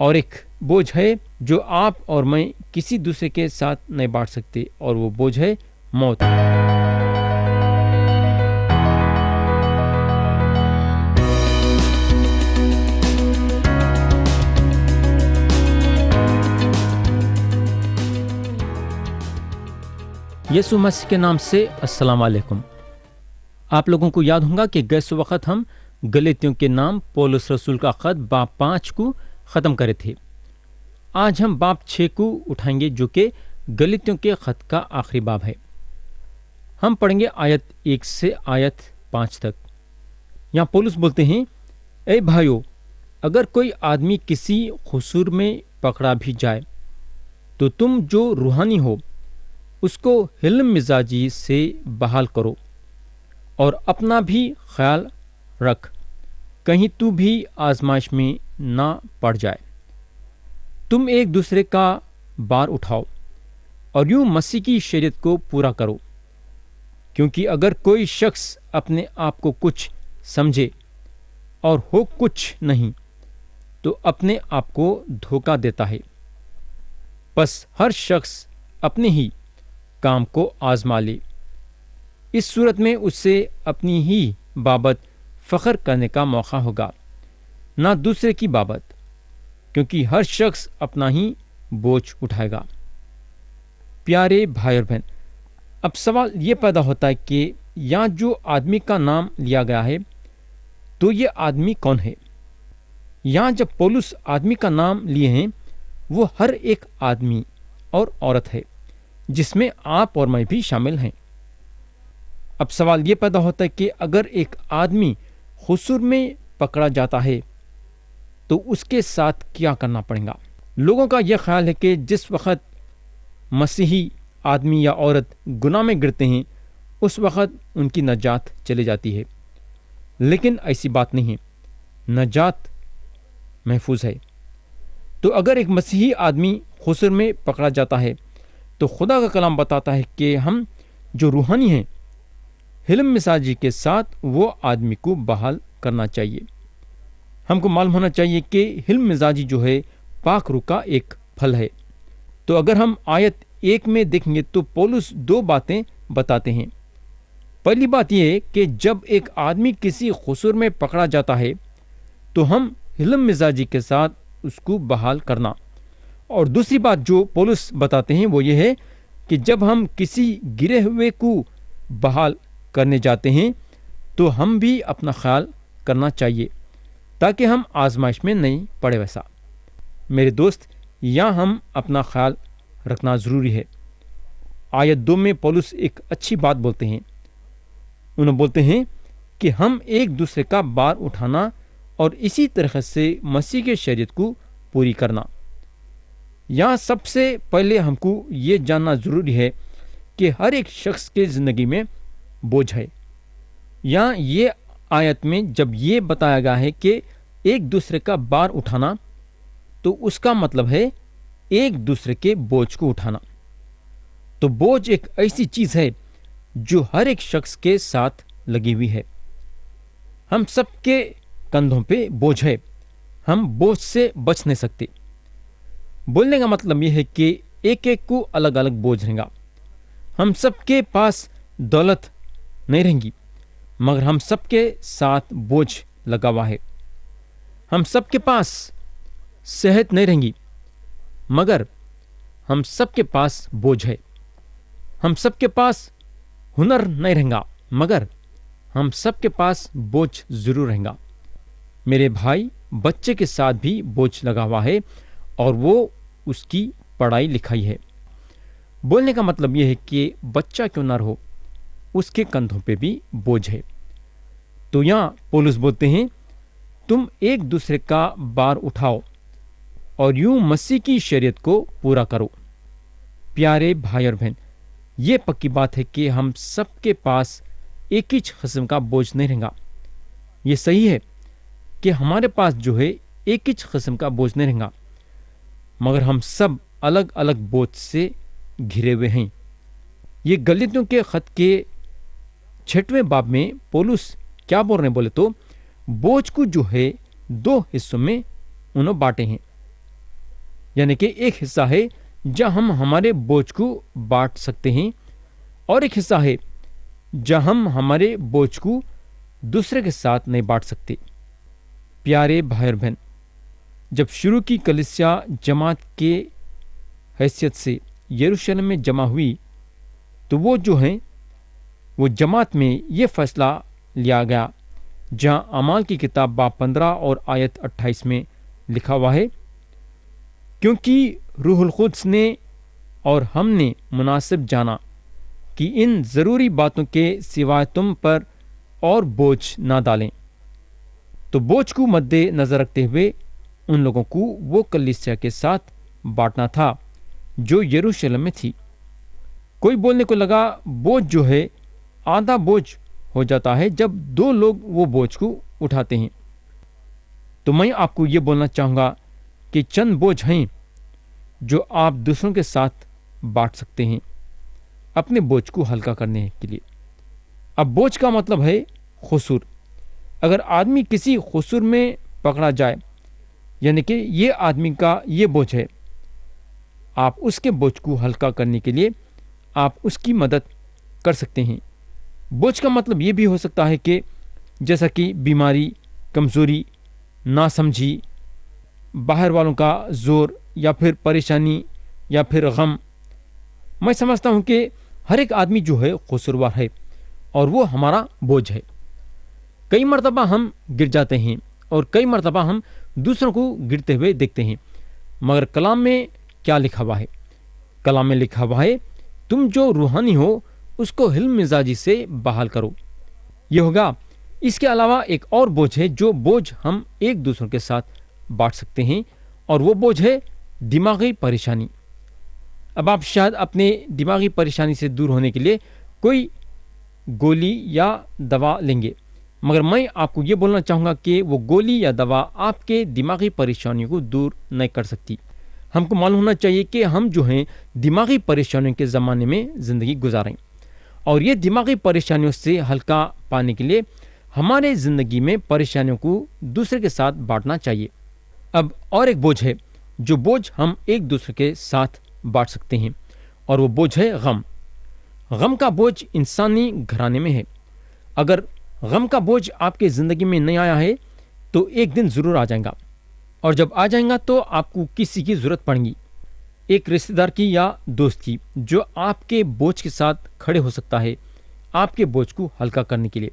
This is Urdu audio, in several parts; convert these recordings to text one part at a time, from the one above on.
اور ایک بوجھ ہے جو آپ اور میں کسی دوسرے کے ساتھ نہیں بانٹ سکتے، اور وہ بوجھ ہے موت۔ یسوع مسیح کے نام سے السلام علیکم۔ آپ لوگوں کو یاد ہوگا کہ گئے وقت ہم گلاطیوں کے نام پولس رسول کا خط باب 5 کو ختم کرے تھے۔ آج ہم باب 6 کو اٹھائیں گے جو کہ گلاطیوں کے خط کا آخری باب ہے۔ ہم پڑھیں گے آیت 1 سے آیت 5 تک۔ یہاں پولس بولتے ہیں، اے بھائیو، اگر کوئی آدمی کسی قصور میں پکڑا بھی جائے تو تم جو روحانی ہو اس کو حلم مزاجی سے بحال کرو، اور اپنا بھی خیال رکھ کہیں تو بھی آزمائش میں نہ پڑ جائے۔ تم ایک دوسرے کا بار اٹھاؤ اور یوں مسیح کی شریعت کو پورا کرو، کیونکہ اگر کوئی شخص اپنے آپ کو کچھ سمجھے اور ہو کچھ نہیں تو اپنے آپ کو دھوکہ دیتا ہے۔ بس ہر شخص اپنے ہی کام کو آزما لے، اس صورت میں اس سے اپنی ہی بابت فخر کرنے کا موقع ہوگا، نہ دوسرے کی بابت، کیونکہ ہر شخص اپنا ہی بوجھ اٹھائے گا۔ پیارے بھائی اور بہن، اب سوال یہ پیدا ہوتا ہے کہ یہاں جو آدمی کا نام لیا گیا ہے تو یہ آدمی کون ہے؟ یہاں جب پولس آدمی کا نام لیے ہیں وہ ہر ایک آدمی اور عورت ہے، جس میں آپ اور میں بھی شامل ہیں۔ اب سوال یہ پیدا ہوتا ہے کہ اگر ایک آدمی قصور میں پکڑا جاتا ہے تو اس کے ساتھ کیا کرنا پڑے گا؟ لوگوں کا یہ خیال ہے کہ جس وقت مسیحی آدمی یا عورت گناہ میں گرتے ہیں اس وقت ان کی نجات چلی جاتی ہے، لیکن ایسی بات نہیں ہے، نجات محفوظ ہے۔ تو اگر ایک مسیحی آدمی قصور میں پکڑا جاتا ہے تو خدا کا کلام بتاتا ہے کہ ہم جو روحانی ہیں حلم مزاجی کے ساتھ وہ آدمی کو بحال کرنا چاہیے۔ ہم کو معلوم ہونا چاہیے کہ حلم مزاجی جو ہے پاک روح کا ایک پھل ہے۔ تو اگر ہم آیت 1 میں دیکھیں گے تو پولس 2 باتیں بتاتے ہیں۔ پہلی بات یہ ہے کہ جب ایک آدمی کسی قصور میں پکڑا جاتا ہے تو ہم حلم مزاجی کے ساتھ اس کو بحال کرنا، اور دوسری بات جو پولس بتاتے ہیں وہ یہ ہے کہ جب ہم کسی گرے ہوئے کو بحال کرنے جاتے ہیں تو ہم بھی اپنا خیال کرنا چاہیے تاکہ ہم آزمائش میں نہیں پڑے۔ ویسا میرے دوست، یہاں ہم اپنا خیال رکھنا ضروری ہے۔ آیت 2 میں پولس ایک اچھی بات بولتے ہیں۔ انہوں بولتے ہیں کہ ہم ایک دوسرے کا بار اٹھانا اور اسی طرح سے مسیح کے شریعت کو پوری کرنا۔ یہاں سب سے پہلے ہم کو یہ جاننا ضروری ہے کہ ہر ایک شخص کے زندگی میں بوجھ ہے۔ یہاں یہ آیت میں جب یہ بتایا گیا ہے کہ ایک دوسرے کا بار اٹھانا تو اس کا مطلب ہے ایک دوسرے کے بوجھ کو اٹھانا۔ تو بوجھ ایک ایسی چیز ہے جو ہر ایک شخص کے ساتھ لگی ہوئی ہے۔ ہم سب کے کندھوں پہ بوجھ ہے، ہم بوجھ سے بچ نہیں سکتے۔ بولنے کا مطلب یہ ہے کہ ایک ایک کو الگ الگ بوجھ رہے گا۔ ہم سب کے پاس دولت نہیں رہیں گی، مگر ہم سب کے ساتھ بوجھ لگا ہوا ہے۔ ہم سب کے پاس صحت نہیں رہیں گی، مگر ہم سب کے پاس بوجھ ہے۔ ہم سب کے پاس ہنر نہیں رہیں گا، مگر ہم سب کے پاس بوجھ ضرور رہیں گا۔ میرے بھائی، بچے کے ساتھ بھی بوجھ لگا ہوا ہے، اور وہ اس کی پڑھائی لکھائی ہے۔ بولنے کا مطلب یہ ہے کہ بچہ کیوں نہ رہو، اس کے کندھوں پہ بھی بوجھ ہے۔ تو یہاں پولس بولتے ہیں، تم ایک دوسرے کا بار اٹھاؤ اور یوں مسیح کی شریعت کو پورا کرو۔ پیارے بھائی اور بہن، یہ پکی بات ہے کہ ہم سب کے پاس ایک ہی قسم کا بوجھ نہیں رہے گا۔ یہ صحیح ہے کہ ہمارے پاس جو ہے ایک ہی قسم کا بوجھ نہیں رہے گا، مگر ہم سب الگ الگ بوجھ سے گھرے ہوئے ہیں۔ یہ گلاطیوں کے خط کے 6ویں باب میں پولس کیا بول رہے ہیں بولے تو بوجھ کو جو ہے 2 حصوں میں انہوں بانٹے ہیں۔ یعنی کہ ایک حصہ ہے جہاں ہم ہمارے بوجھ کو بانٹ سکتے ہیں، اور ایک حصہ ہے جہاں ہم ہمارے بوجھ کو دوسرے کے ساتھ نہیں بانٹ سکتے۔ پیارے بھائی اور بہن، جب شروع کی کلیسیا جماعت کے حیثیت سے یروشلم میں جمع ہوئی تو وہ جو ہیں وہ جماعت میں یہ فیصلہ لیا گیا جہاں اعمال کی کتاب باب 15 اور آیت 28 میں لکھا ہوا ہے، کیونکہ روح القدس نے اور ہم نے مناسب جانا کہ ان ضروری باتوں کے سوائے تم پر اور بوجھ نہ ڈالیں۔ تو بوجھ کو مد نظر رکھتے ہوئے ان لوگوں کو وہ کلیسیا کے ساتھ بانٹنا تھا جو یروشلم میں تھی۔ کوئی بولنے کو لگا بوجھ جو ہے آدھا بوجھ ہو جاتا ہے جب دو لوگ وہ بوجھ کو اٹھاتے ہیں۔ تو میں آپ کو یہ بولنا چاہوں گا کہ چند بوجھ ہیں جو آپ دوسروں کے ساتھ بانٹ سکتے ہیں اپنے بوجھ کو ہلکا کرنے کے لیے۔ اب بوجھ کا مطلب ہے قصور۔ اگر آدمی کسی قصور میں پکڑا جائے، یعنی کہ یہ آدمی کا یہ بوجھ ہے، آپ اس کے بوجھ کو ہلکا کرنے کے لیے آپ اس کی مدد کر سکتے ہیں۔ بوجھ کا مطلب یہ بھی ہو سکتا ہے کہ جیسا کہ بیماری، کمزوری، ناسمجھی، باہر والوں کا زور، یا پھر پریشانی، یا پھر غم۔ میں سمجھتا ہوں کہ ہر ایک آدمی جو ہے قصوروار ہے اور وہ ہمارا بوجھ ہے۔ کئی مرتبہ ہم گر جاتے ہیں اور کئی مرتبہ ہم دوسروں کو گرتے ہوئے دیکھتے ہیں، مگر کلام میں کیا لکھا ہوا ہے؟ کلام میں لکھا ہوا ہے تم جو روحانی ہو اس کو حلم مزاجی سے بحال کرو۔ یہ ہوگا۔ اس کے علاوہ ایک اور بوجھ ہے جو بوجھ ہم ایک دوسروں کے ساتھ بانٹ سکتے ہیں، اور وہ بوجھ ہے دماغی پریشانی۔ اب آپ شاید اپنے دماغی پریشانی سے دور ہونے کے لیے کوئی گولی یا دوا لیں گے، مگر میں آپ کو یہ بولنا چاہوں گا کہ وہ گولی یا دوا آپ کے دماغی پریشانیوں کو دور نہیں کر سکتی۔ ہم کو معلوم ہونا چاہیے کہ ہم جو ہیں دماغی پریشانیوں کے زمانے میں زندگی گزاریں، اور یہ دماغی پریشانیوں سے ہلکا پانے کے لیے ہمارے زندگی میں پریشانیوں کو دوسرے کے ساتھ بانٹنا چاہیے۔ اب اور ایک بوجھ ہے جو بوجھ ہم ایک دوسرے کے ساتھ بانٹ سکتے ہیں، اور وہ بوجھ ہے غم۔ غم کا بوجھ انسانی گھرانے میں ہے۔ اگر غم کا بوجھ آپ کے زندگی میں نہیں آیا ہے تو ایک دن ضرور آ جائے گا، اور جب آ جائیں گا تو آپ کو کسی کی ضرورت پڑے گی، ایک رشتہ دار کی یا دوست کی، جو آپ کے بوجھ کے ساتھ کھڑے ہو سکتا ہے آپ کے بوجھ کو ہلکا کرنے کے لیے۔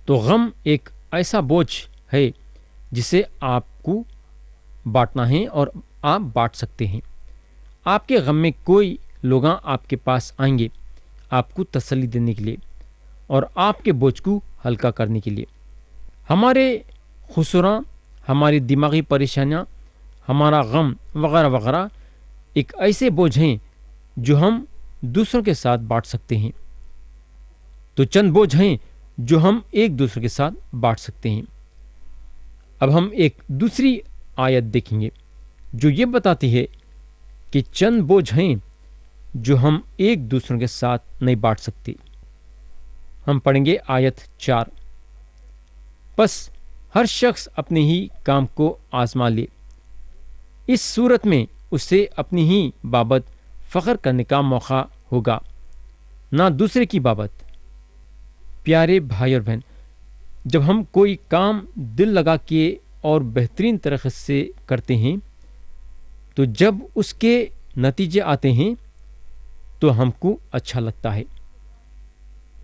تو غم ایک ایسا بوجھ ہے جسے آپ کو بانٹنا ہے، اور آپ بانٹ سکتے ہیں۔ آپ کے غم میں کوئی لوگ آپ کے پاس آئیں گے آپ کو تسلی دینے کے لیے اور آپ کے بوجھ کو ہلکا کرنے کے لیے۔ ہمارے خسراں، ہماری دماغی پریشانیاں، ہمارا غم وغیرہ وغیرہ ایک ایسے بوجھ ہیں جو ہم دوسروں کے ساتھ بانٹ سکتے ہیں۔ تو چند بوجھ ہیں جو ہم ایک دوسرے کے ساتھ بانٹ سکتے ہیں۔ اب ہم ایک دوسری آیت دیکھیں گے جو یہ بتاتی ہے کہ چند بوجھ ہیں جو ہم ایک دوسرے کے ساتھ نہیں بانٹ سکتے۔ ہم پڑھیں گے آیت 4۔ پس ہر شخص اپنے ہی کام کو آزما لے، اس صورت میں اسے اپنی ہی بابت فخر کرنے کا موقع ہوگا، نہ دوسرے کی بابت۔ پیارے بھائی اور بہن، جب ہم کوئی کام دل لگا کے اور بہترین طریقے سے کرتے ہیں تو جب اس کے نتیجے آتے ہیں تو ہم کو اچھا لگتا ہے۔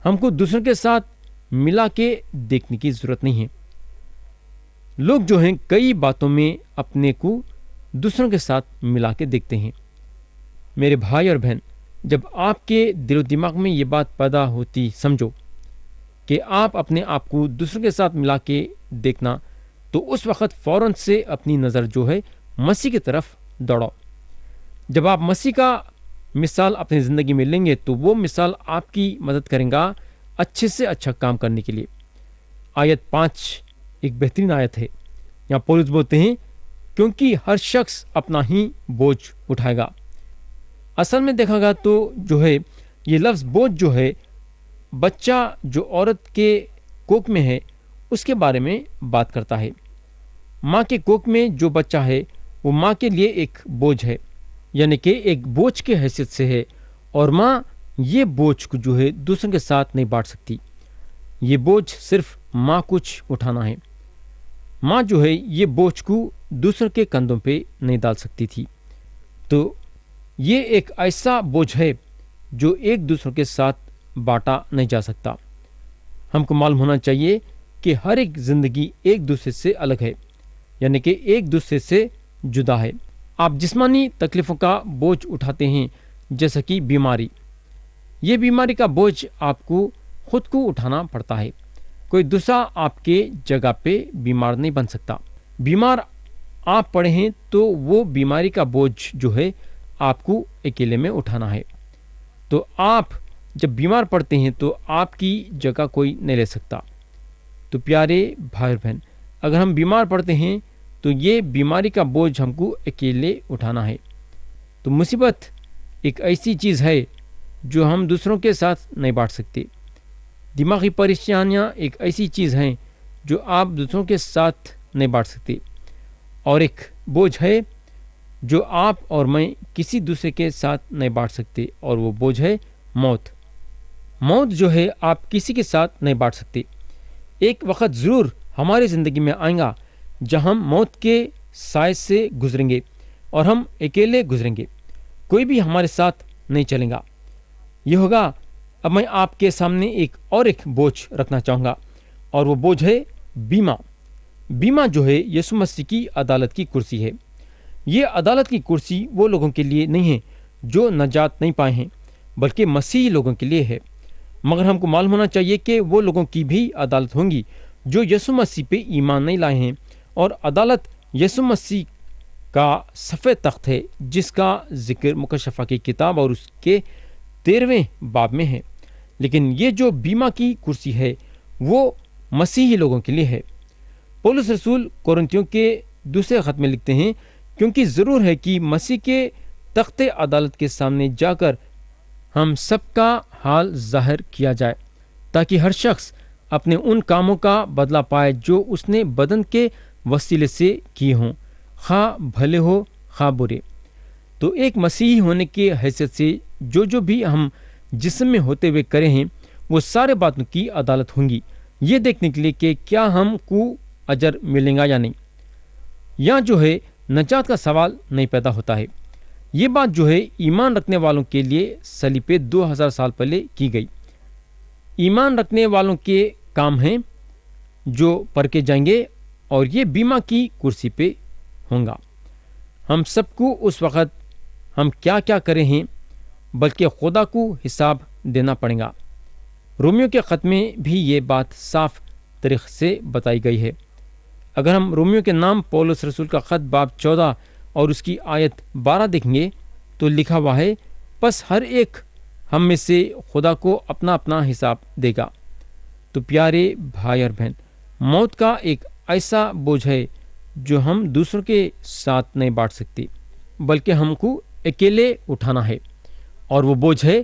ہم کو دوسروں کے ساتھ ملا کے دیکھنے کی ضرورت نہیں ہے۔ لوگ جو ہیں کئی باتوں میں اپنے کو دوسروں کے ساتھ ملا کے دیکھتے ہیں۔ میرے بھائی اور بہن، جب آپ کے دل و دماغ میں یہ بات پیدا ہوتی سمجھو کہ آپ اپنے آپ کو دوسروں کے ساتھ ملا کے دیکھنا، تو اس وقت فوراً سے اپنی نظر جو ہے مسیح کی طرف دوڑاؤ۔ جب آپ مسیح کا مثال اپنی زندگی میں لیں گے تو وہ مثال آپ کی مدد کرے گا اچھے سے اچھا کام کرنے کے لیے۔ آیت 5 ایک بہترین آیت ہے۔ یہاں پولس بولتے ہیں کیونکہ ہر شخص اپنا ہی بوجھ اٹھائے گا۔ اصل میں دیکھا گا تو جو ہے یہ لفظ بوجھ جو ہے، بچہ جو عورت کے کوکھ میں ہے اس کے بارے میں بات کرتا ہے۔ ماں کے کوکھ میں جو بچہ ہے وہ ماں کے لیے ایک بوجھ ہے۔ یعنی کہ ایک بوجھ کے حیثیت سے ہے، اور ماں یہ بوجھ کو جو ہے دوسروں کے ساتھ نہیں بانٹ سکتی۔ یہ بوجھ صرف ماں کچھ اٹھانا ہے۔ ماں جو ہے یہ بوجھ کو دوسروں کے کندھوں پہ نہیں ڈال سکتی تھی۔ تو یہ ایک ایسا بوجھ ہے جو ایک دوسروں کے ساتھ بانٹا نہیں جا سکتا۔ ہم کو معلوم ہونا چاہیے کہ ہر ایک زندگی ایک دوسرے سے الگ ہے، یعنی کہ ایک دوسرے سے جدا ہے۔ آپ جسمانی تکلیفوں کا بوجھ اٹھاتے ہیں، جیسا کہ بیماری۔ یہ بیماری کا بوجھ آپ کو خود کو اٹھانا پڑتا ہے، کوئی دوسرا آپ کے جگہ پہ بیمار نہیں بن سکتا۔ بیمار آپ پڑے ہیں تو وہ بیماری کا بوجھ جو ہے آپ کو اکیلے میں اٹھانا ہے۔ تو آپ جب بیمار پڑتے ہیں تو آپ کی جگہ کوئی نہیں لے سکتا۔ تو پیارے بھائی اور بہن، اگر ہم بیمار پڑتے ہیں تو یہ بیماری کا بوجھ ہم کو اکیلے اٹھانا ہے۔ تو مصیبت ایک ایسی چیز ہے جو ہم دوسروں کے ساتھ نہیں بانٹ سکتے۔ دماغی پریشانیاں ایک ایسی چیز ہیں جو آپ دوسروں کے ساتھ نہیں بانٹ سکتے۔ اور ایک بوجھ ہے جو آپ اور میں کسی دوسرے کے ساتھ نہیں بانٹ سکتے، اور وہ بوجھ ہے موت۔ موت جو ہے آپ کسی کے ساتھ نہیں بانٹ سکتے۔ ایک وقت ضرور ہماری زندگی میں آئے گا جہاں ہم موت کے سائے سے گزریں گے اور ہم اکیلے گزریں گے، کوئی بھی ہمارے ساتھ نہیں چلے گا۔ یہ ہوگا۔ اب میں آپ کے سامنے ایک بوجھ رکھنا چاہوں گا، اور وہ بوجھ ہے بیمہ۔ بیمہ جو ہے یسوع مسیح کی عدالت کی کرسی ہے۔ یہ عدالت کی کرسی وہ لوگوں کے لیے نہیں ہے جو نجات نہیں پائے ہیں، بلکہ مسیحی لوگوں کے لیے ہے۔ مگر ہم کو معلوم ہونا چاہیے کہ وہ لوگوں کی بھی عدالت ہوں گی جو یسوع مسیح پہ ایمان نہیں لائے ہیں، اور عدالت یسوع مسیح کا سفید تخت ہے، جس کا ذکر مکشفہ کی کتاب اور اس کے 13ویں باب میں ہے۔ لیکن یہ جو بیمہ کی کرسی ہے وہ مسیحی لوگوں کے لیے ہے۔ پولس رسول کورنتھیوں کے دوسرے خط میں لکھتے ہیں، کیونکہ ضرور ہے کہ مسیح کے تخت عدالت کے سامنے جا کر ہم سب کا حال ظاہر کیا جائے، تاکہ ہر شخص اپنے ان کاموں کا بدلہ پائے جو اس نے بدن کے وسیلے سے کیے ہوں، خواہ بھلے ہو خواہ برے۔ تو ایک مسیحی ہونے کی حیثیت سے جو بھی ہم جسم میں ہوتے ہوئے کرے ہیں، وہ سارے باتوں کی عدالت ہوں گی، یہ دیکھنے کے لیے کہ کیا ہم کو اجر ملے گا یا نہیں۔ یہاں جو ہے نجات کا سوال نہیں پیدا ہوتا ہے۔ یہ بات جو ہے ایمان رکھنے والوں کے لیے صلیب پہ 2000 سال پہلے کی گئی۔ ایمان رکھنے والوں کے کام ہیں جو پرکھے جائیں گے، اور یہ بیمہ کی کرسی پہ ہوں گا۔ ہم سب کو اس وقت ہم کیا کیا کرے ہیں، بلکہ خدا کو حساب دینا پڑے گا۔ رومیو کے خط میں بھی یہ بات صاف طریقے سے بتائی گئی ہے۔ اگر ہم رومیو کے نام پولس رسول کا خط باب 14 اور اس کی آیت 12 دیکھیں گے تو لکھا ہوا ہے، پس ہر ایک ہم میں سے خدا کو اپنا اپنا حساب دے گا۔ تو پیارے بھائی اور بہن، موت کا ایک ایسا بوجھ ہے جو ہم دوسروں کے ساتھ نہیں بانٹ سکتے، بلکہ ہم کو اکیلے اٹھانا ہے، اور وہ بوجھ ہے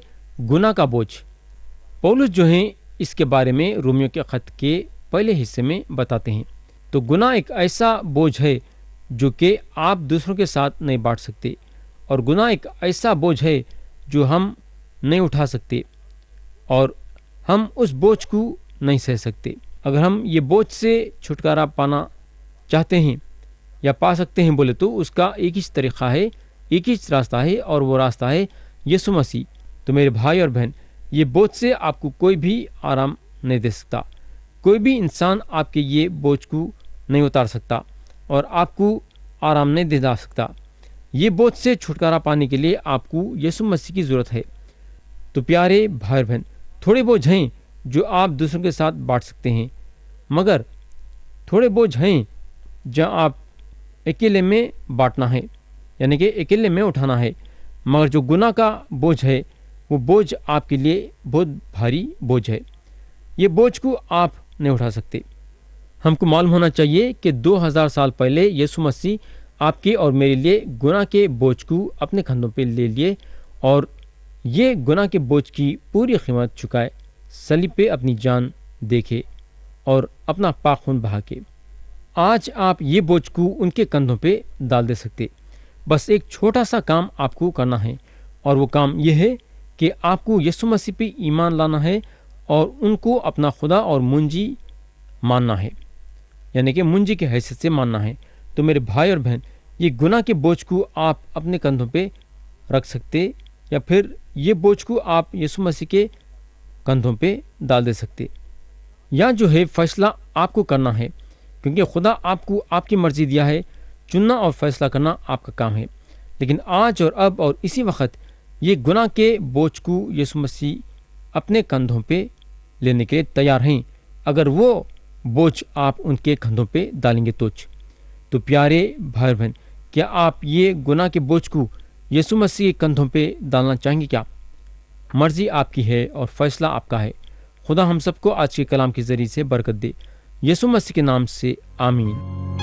گناہ کا بوجھ۔ پولس جو ہیں اس کے بارے میں رومیو کے خط کے پہلے حصے میں بتاتے ہیں۔ تو گناہ ایک ایسا بوجھ ہے جو کہ آپ دوسروں کے ساتھ نہیں بانٹ سکتے، اور گناہ ایک ایسا بوجھ ہے جو ہم نہیں اٹھا سکتے، اور ہم اس بوجھ کو نہیں سہ سکتے۔ اگر ہم یہ بوجھ سے چھٹکارا پانا چاہتے ہیں یا پا سکتے ہیں بولے تو اس کا ایک ہی طریقہ ہے، ایک ہی راستہ ہے، اور وہ راستہ ہے یسوع مسیح۔ تو میرے بھائی اور بہن، یہ بوجھ سے آپ کو کوئی بھی آرام نہیں دے سکتا، کوئی بھی انسان آپ کے یہ بوجھ کو نہیں اتار سکتا اور آپ کو آرام نہیں دے سکتا۔ یہ بوجھ سے چھٹکارا پانے کے لیے آپ کو یسوع مسیح کی ضرورت ہے۔ تو پیارے بھائی بہن، تھوڑے بوجھ ہیں جو آپ دوسروں کے ساتھ بانٹ سکتے ہیں، مگر تھوڑے بوجھ ہیں جہاں آپ اکیلے میں بانٹنا ہے، یعنی کہ اکیلے میں اٹھانا ہے۔ مگر جو گناہ کا بوجھ ہے وہ بوجھ آپ کے لیے بہت بھاری بوجھ ہے، یہ بوجھ کو آپ نہیں اٹھا سکتے۔ ہم کو معلوم ہونا چاہیے کہ 2000 سال پہلے یسوع مسیح آپ کے اور میرے لیے گناہ کے بوجھ کو اپنے کندھوں پہ لے لیے، اور یہ گناہ کے بوجھ کی پوری قیمت چکائے، صلیب پہ اپنی جان دیکھے اور اپنا پاک خون بہا کے۔ آج آپ یہ بوجھ کو ان کے کندھوں پہ ڈال دے سکتے۔ بس ایک چھوٹا سا کام آپ کو کرنا ہے، اور وہ کام یہ ہے کہ آپ کو یسوع مسیح پہ ایمان لانا ہے اور ان کو اپنا خدا اور منجی ماننا ہے، یعنی کہ منجی کی حیثیت سے ماننا ہے۔ تو میرے بھائی اور بہن، یہ گناہ کے بوجھ کو آپ اپنے کندھوں پہ رکھ سکتے، یا پھر یہ بوجھ کو آپ یسوع مسیح کے کندھوں پہ ڈال دے سکتے، یا جو ہے فیصلہ آپ کو کرنا ہے، کیونکہ خدا آپ کو آپ کی مرضی دیا ہے، چننا اور فیصلہ کرنا آپ کا کام ہے۔ لیکن آج اور اب اور اسی وقت یہ گناہ کے بوجھ کو یسوع مسیح اپنے کندھوں پہ لینے کے لیے تیار ہیں، اگر وہ بوجھ آپ ان کے کندھوں پہ ڈالیں گے تو پیارے بھائی بہن، کیا آپ یہ گناہ کے بوجھ کو یسوع مسیح کے کندھوں پہ ڈالنا چاہیں گے؟ کیا مرضی آپ کی ہے اور فیصلہ آپ کا ہے۔ خدا ہم سب کو آج کے کلام کے ذریعے سے برکت دے، یسوع مسیح کے نام سے آمین۔